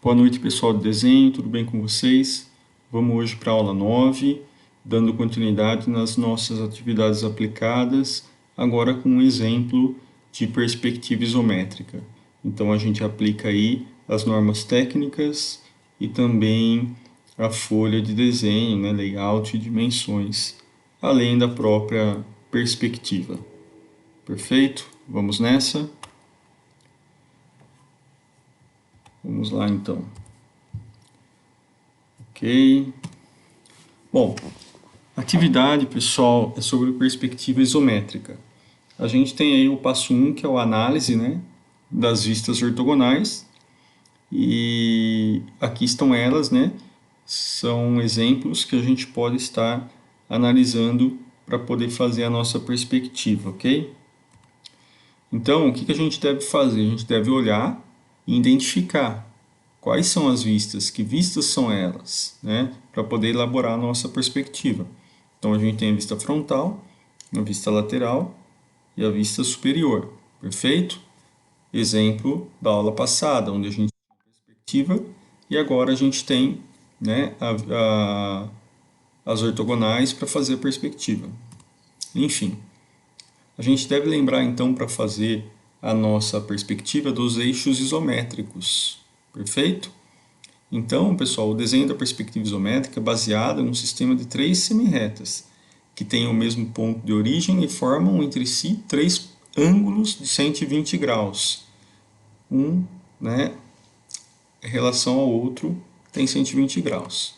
Boa noite, pessoal do desenho, tudo bem com vocês? Vamos hoje para a aula 9, dando continuidade nas nossas atividades aplicadas, agora com um exemplo de perspectiva isométrica. Então a gente aplica aí as normas técnicas e também a folha de desenho, né, layout e dimensões, além da própria perspectiva. Perfeito? Vamos nessa? Vamos lá então. Ok. Bom, atividade, pessoal, é sobre perspectiva isométrica. A gente tem aí o passo 1, que é a análise, né, das vistas ortogonais. E aqui estão elas, né? São exemplos que a gente pode estar analisando para poder fazer a nossa perspectiva, ok? Então, o que a gente deve fazer? A gente deve olhar e identificar quais são as vistas, que vistas são elas, né? Para poder elaborar a nossa perspectiva. Então, a gente tem a vista frontal, a vista lateral e a vista superior, perfeito? Exemplo da aula passada, onde a gente tinha a perspectiva e agora a gente tem, né, as ortogonais para fazer a perspectiva. Enfim, a gente deve lembrar então para fazer a nossa perspectiva dos eixos isométricos, perfeito? Então, pessoal, o desenho da perspectiva isométrica é baseado num sistema de três semirretas, que têm o mesmo ponto de origem e formam entre si três ângulos de 120 graus. Um, né, em relação ao outro, tem 120 graus.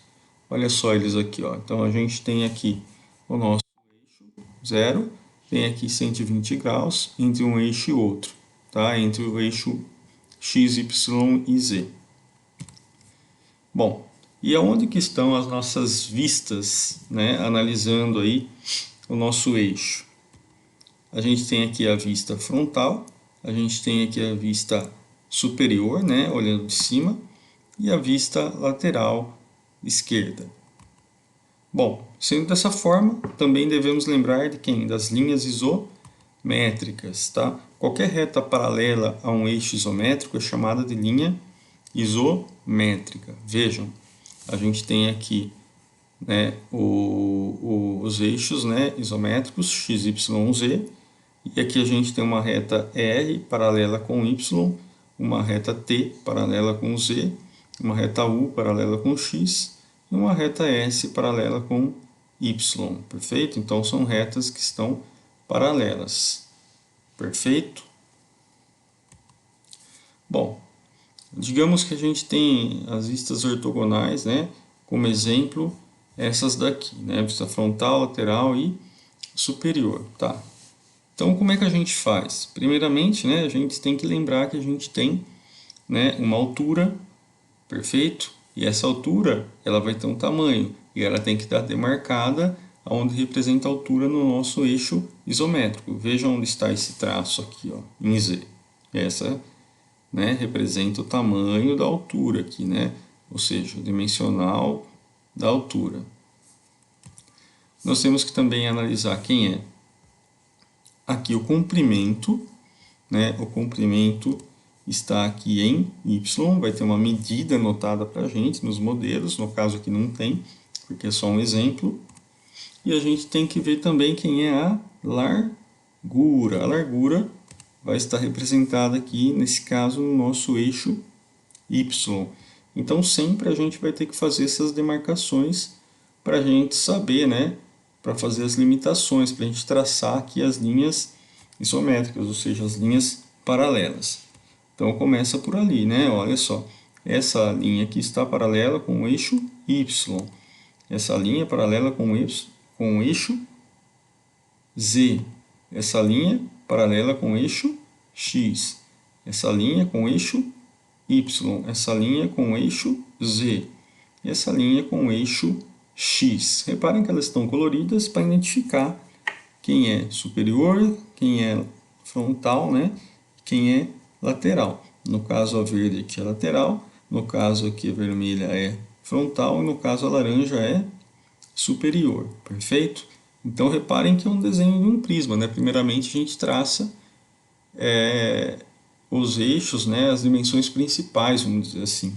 Olha só eles aqui, ó. Então, a gente tem aqui o nosso eixo zero, tem aqui 120 graus entre um eixo e outro, tá? Entre o eixo x, y e z. Bom, e aonde que estão as nossas vistas, né, analisando aí o nosso eixo? A gente tem aqui a vista frontal, a gente tem aqui a vista superior, né, olhando de cima, e a vista lateral esquerda. Bom, sendo dessa forma, também devemos lembrar de quem? Das linhas isométricas, tá? Qualquer reta paralela a um eixo isométrico é chamada de linha isométrica. Vejam, a gente tem aqui, né, os eixos, né, isométricos x, y, z, e aqui a gente tem uma reta R paralela com y, uma reta T paralela com z, uma reta U paralela com x e uma reta S paralela com y, perfeito? Então são retas que estão paralelas, perfeito? Bom, digamos que a gente tem as vistas ortogonais, né? Como exemplo, essas daqui, né? Vista frontal, lateral e superior, tá? Então, como é que a gente faz? Primeiramente, né, a gente tem que lembrar que a gente tem, né, uma altura, perfeito? E essa altura, ela vai ter um tamanho, e ela tem que estar demarcada onde representa a altura no nosso eixo isométrico. Veja onde está esse traço aqui, ó, em Z. Essa, né, representa o tamanho da altura aqui, né? Ou seja, o dimensional da altura. Nós temos que também analisar quem é aqui o comprimento, né? O comprimento está aqui em y, vai ter uma medida anotada para a gente nos modelos, no caso aqui não tem, porque é só um exemplo. E a gente tem que ver também quem é a largura. A largura vai estar representada aqui, nesse caso, no nosso eixo y. Então, sempre a gente vai ter que fazer essas demarcações para a gente saber, né? Para fazer as limitações, para a gente traçar aqui as linhas isométricas, ou seja, as linhas paralelas. Então, começa por ali, né? Olha só, essa linha aqui está paralela com o eixo y. Essa linha paralela com o eixo z. Essa linha paralela com o eixo x. Essa linha com o eixo y. Essa linha com o eixo z. E essa linha com o eixo x. Reparem que elas estão coloridas para identificar quem é superior, quem é frontal, né? Quem é lateral. No caso a verde aqui é lateral, no caso aqui a vermelha é frontal e no caso a laranja é superior, perfeito? Então reparem que é um desenho de um prisma, né? Primeiramente a gente traça os eixos, né? As dimensões principais, vamos dizer assim.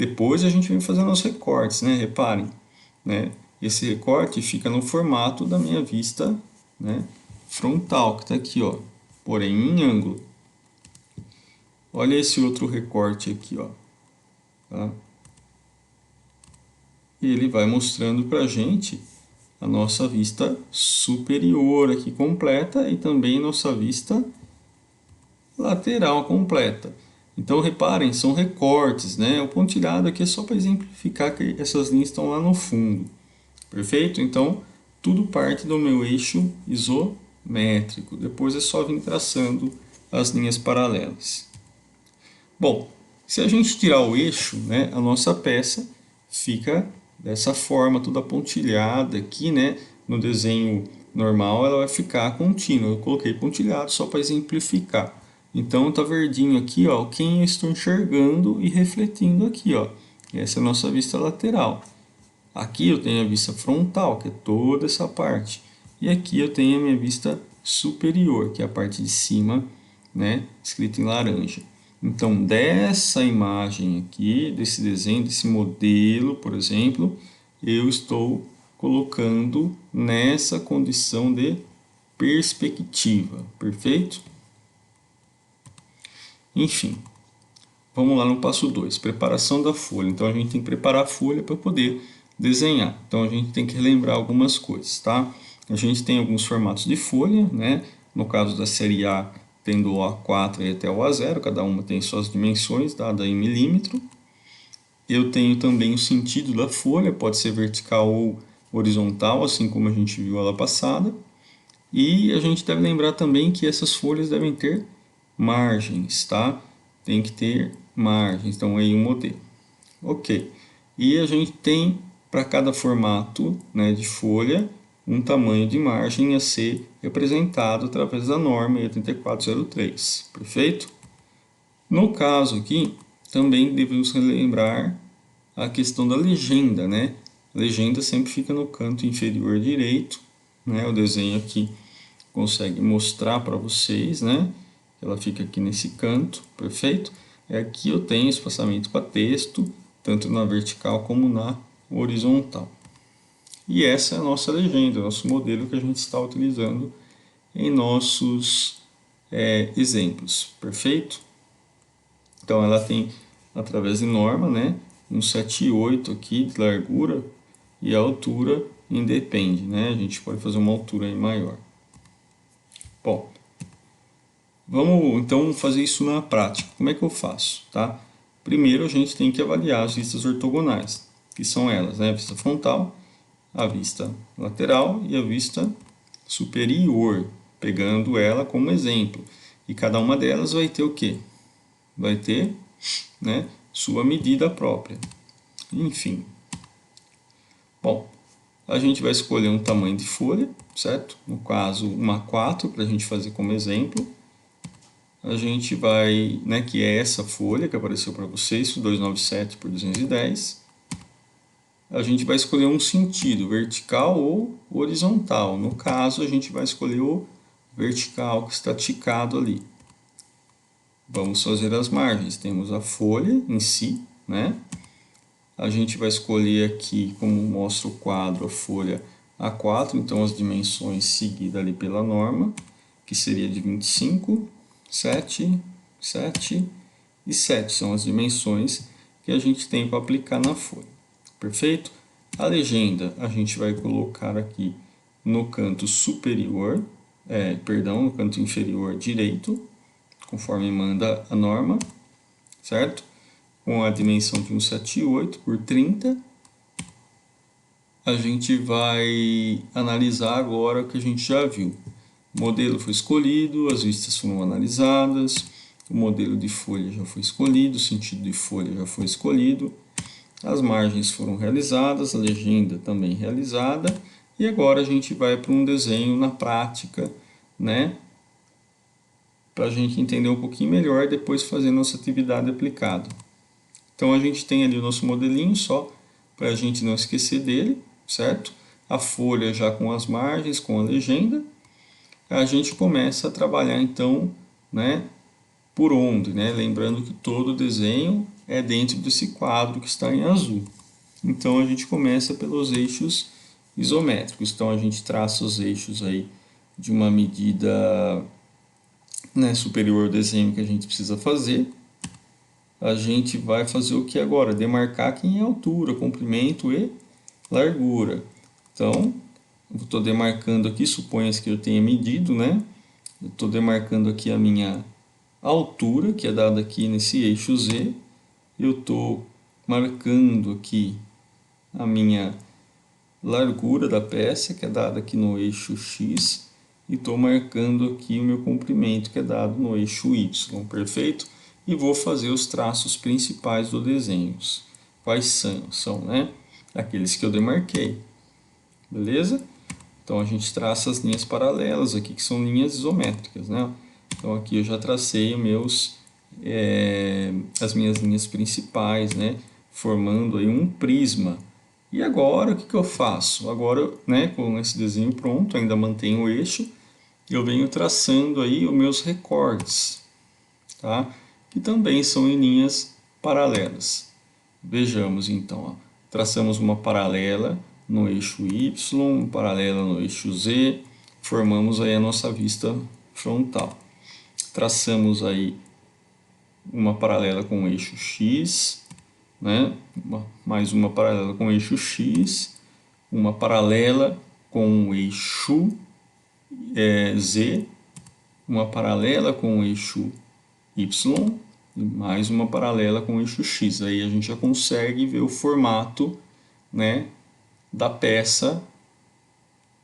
Depois a gente vem fazendo os recortes, né? Reparem, né? Esse recorte fica no formato da minha vista, né, frontal, que está aqui, ó, porém em ângulo. Olha esse outro recorte aqui, ó, tá? E ele vai mostrando para a gente a nossa vista superior aqui completa e também nossa vista lateral completa. Então reparem, são recortes, né? O pontilhado aqui é só para exemplificar que essas linhas estão lá no fundo. Perfeito? Então tudo parte do meu eixo isométrico. Depois é só vir traçando as linhas paralelas. Bom, se a gente tirar o eixo, né, a nossa peça fica dessa forma, toda pontilhada aqui, né? No desenho normal ela vai ficar contínua. Eu coloquei pontilhado só para exemplificar. Então tá verdinho aqui, ó, quem eu estou enxergando e refletindo aqui, ó. Essa é a nossa vista lateral. Aqui eu tenho a vista frontal, que é toda essa parte. E aqui eu tenho a minha vista superior, que é a parte de cima, né, escrito em laranja. Então, dessa imagem aqui, desse desenho, desse modelo, por exemplo, eu estou colocando nessa condição de perspectiva, perfeito? Enfim, vamos lá no passo 2, preparação da folha. Então, a gente tem que preparar a folha para poder desenhar. Então, a gente tem que relembrar algumas coisas, tá? A gente tem alguns formatos de folha, né? No caso da série A, tem do A4 até o A0, cada uma tem suas dimensões, dada em milímetro. Eu tenho também o sentido da folha, pode ser vertical ou horizontal, assim como a gente viu ela passada. E a gente deve lembrar também que essas folhas devem ter margens, tá? Tem que ter margens, então aí um modelo. Ok. E a gente tem para cada formato, né, de folha um tamanho de margem a ser representado através da norma 8403, perfeito? No caso aqui, também devemos relembrar a questão da legenda, né? A legenda sempre fica no canto inferior direito, né? O desenho aqui consegue mostrar para vocês, né? Ela fica aqui nesse canto, perfeito? Aqui eu tenho espaçamento para texto, tanto na vertical como na horizontal. E essa é a nossa legenda, nosso modelo que a gente está utilizando em nossos exemplos, perfeito? Então ela tem, através de norma, né, um 7,8 aqui de largura e a altura independe, né? A gente pode fazer uma altura aí maior. Bom, vamos então fazer isso na prática. Como é que eu faço, tá? Primeiro a gente tem que avaliar as vistas ortogonais, que são elas, né? A vista frontal, a vista lateral e a vista superior, pegando ela como exemplo. E cada uma delas vai ter o quê? Vai ter, né, sua medida própria. Enfim. Bom, a gente vai escolher um tamanho de folha, certo? No caso, uma A4 para a gente fazer como exemplo. A gente vai, né, que é essa folha que apareceu para vocês, 297 por 210. A gente vai escolher um sentido, vertical ou horizontal. No caso, a gente vai escolher o vertical, que está ticado ali. Vamos fazer as margens. Temos a folha em si, né? A gente vai escolher aqui, como mostra o quadro, a folha A4, então as dimensões seguidas ali pela norma, que seria de 25, 7, 7 e 7. São as dimensões que a gente tem para aplicar na folha. Perfeito? A legenda a gente vai colocar aqui no canto superior, no canto inferior direito, conforme manda a norma, certo? Com a dimensão de 178 por 30. A gente vai analisar agora o que a gente já viu. O modelo foi escolhido, as vistas foram analisadas, o modelo de folha já foi escolhido, o sentido de folha já foi escolhido, as margens foram realizadas, a legenda também realizada, e agora a gente vai para um desenho na prática, né? Para a gente entender um pouquinho melhor, depois fazer nossa atividade aplicada. Então a gente tem ali o nosso modelinho só para a gente não esquecer dele, certo? A folha já com as margens, com a legenda. A gente começa a trabalhar então, né, por onde, né? Lembrando que todo desenho é dentro desse quadro que está em azul. Então a gente começa pelos eixos isométricos. Então a gente traça os eixos aí de uma medida, né, superior ao desenho que a gente precisa fazer. A gente vai fazer o que agora? Demarcar quem é altura, comprimento e largura. Então, eu estou demarcando aqui, suponha-se que eu tenha medido, né? Eu estou demarcando aqui a minha altura, que é dada aqui nesse eixo Z. Eu estou marcando aqui a minha largura da peça, que é dada aqui no eixo X. E estou marcando aqui o meu comprimento, que é dado no eixo Y, perfeito? E vou fazer os traços principais do desenho. Quais são, né? Aqueles que eu demarquei, beleza? Então a gente traça as linhas paralelas aqui, que são linhas isométricas, né? Então aqui eu já tracei as minhas linhas principais, né? Formando aí um prisma. E agora o que eu faço? Agora, né, com esse desenho pronto, ainda mantenho o eixo, eu venho traçando aí os meus recortes, tá? Que também são em linhas paralelas. Vejamos então, ó. Traçamos uma paralela no eixo Y, paralela no eixo Z, formamos aí a nossa vista frontal. Traçamos aí uma paralela com o eixo X, né? Mais uma paralela com o eixo X, uma paralela com o eixo Z, uma paralela com o eixo Y e mais uma paralela com o eixo X. Aí a gente já consegue ver o formato, né, da peça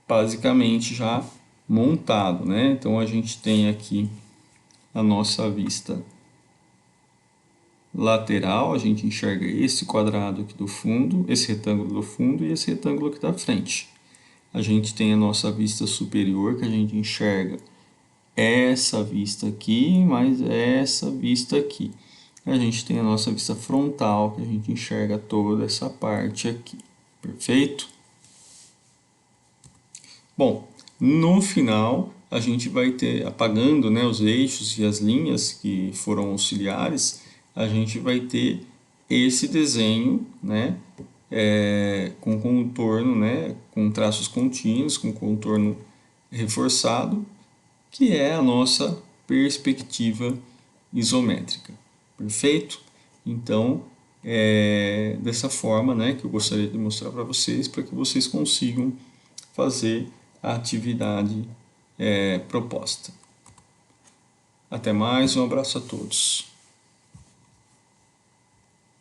basicamente já montado, né? Então a gente tem aqui a nossa vista lateral, a gente enxerga esse quadrado aqui do fundo, esse retângulo do fundo e esse retângulo aqui da frente. A gente tem a nossa vista superior, que a gente enxerga essa vista aqui, mais essa vista aqui. A gente tem a nossa vista frontal, que a gente enxerga toda essa parte aqui. Perfeito? Bom, no final a gente vai ter, apagando, né, os eixos e as linhas que foram auxiliares, a gente vai ter esse desenho, né, com contorno, né, com traços contínuos, com contorno reforçado, que é a nossa perspectiva isométrica. Perfeito? Então, é dessa forma, né, que eu gostaria de mostrar para vocês, para que vocês consigam fazer a atividade proposta. Até mais, um abraço a todos.